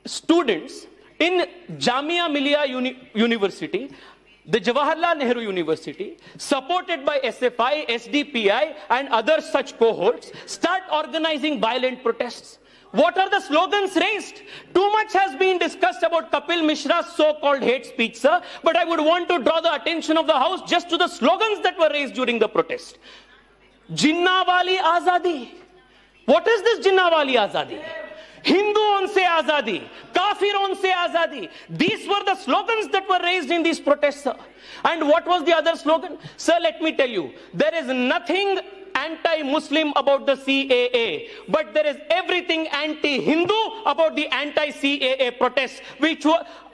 students in Jamia Millia University, the Jawaharlal Nehru University, supported by SFI, SDPI and other such cohorts, start organizing violent protests. What are the slogans raised? Too much has been discussed about Kapil Mishra's so-called hate speech, sir, but I would want to draw the attention of the House just to the slogans that were raised during the protest. Jinnah wali azadi. What is this Jinnah wali azadi? Hinduon se azadi, Kafiron se azadi. These were the slogans that were raised in these protests, sir. And what was the other slogan? Sir, let me tell you, there is nothing anti-Muslim about the CAA, but there is everything anti-Hindu about the anti-CAA protests.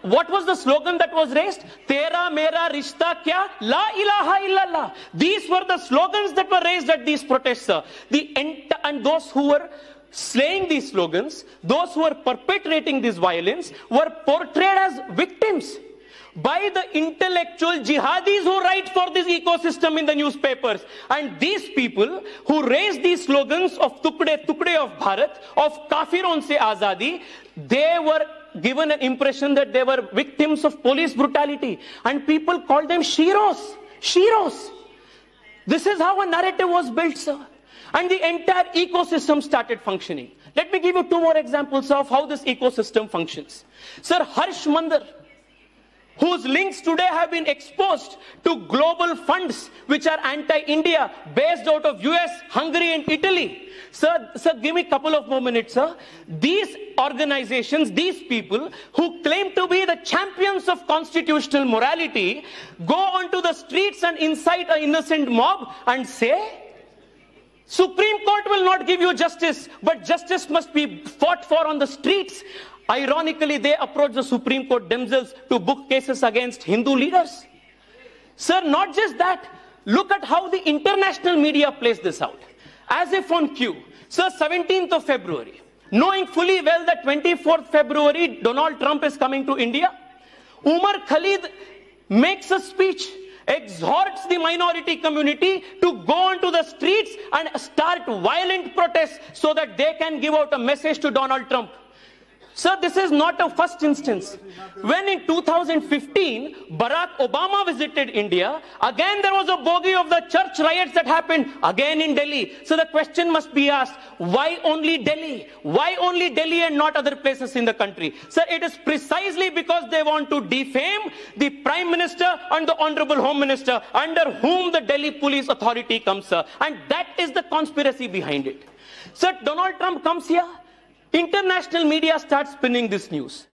What was the slogan that was raised? Tera mera rishta kya? La ilaha illallah. These were the slogans that were raised at these protests, sir. And those who were slaying these slogans, those who were perpetrating this violence, were portrayed as victims by the intellectual jihadis who write for this ecosystem in the newspapers. And these people who raised these slogans of Tukde Tukde of Bharat, of Kafiron se Azadi, they were given an impression that they were victims of police brutality. And people called them Shiros. Shiros. This is how a narrative was built, sir. And the entire ecosystem started functioning. Let me give you two more examples of how this ecosystem functions. Sir, Harsh Mandar, whose links today have been exposed to global funds which are anti-India, based out of US, Hungary and Italy. Sir, give me a couple of more minutes, sir. These organizations, these people who claim to be the champions of constitutional morality, go onto the streets and incite an innocent mob and say, Supreme Court will not give you justice, but justice must be fought for on the streets. Ironically, they approach the Supreme Court themselves to book cases against Hindu leaders. Sir, not just that. Look at how the international media plays this out. As if on cue. Sir, 17th of February, knowing fully well that 24th February, Donald Trump is coming to India, Umar Khalid makes a speech, exhorts the minority community to go onto the streets and start violent protests so that they can give out a message to Donald Trump. Sir, this is not a first instance. When in 2015, Barack Obama visited India, again there was a bogey of the church riots that happened again in Delhi. So the question must be asked, why only Delhi? Why only Delhi and not other places in the country? Sir, it is precisely because they want to defame the Prime Minister and the Honorable Home Minister, under whom the Delhi Police Authority comes, sir. And that is the conspiracy behind it. Sir, Donald Trump comes here. International media starts spinning this news.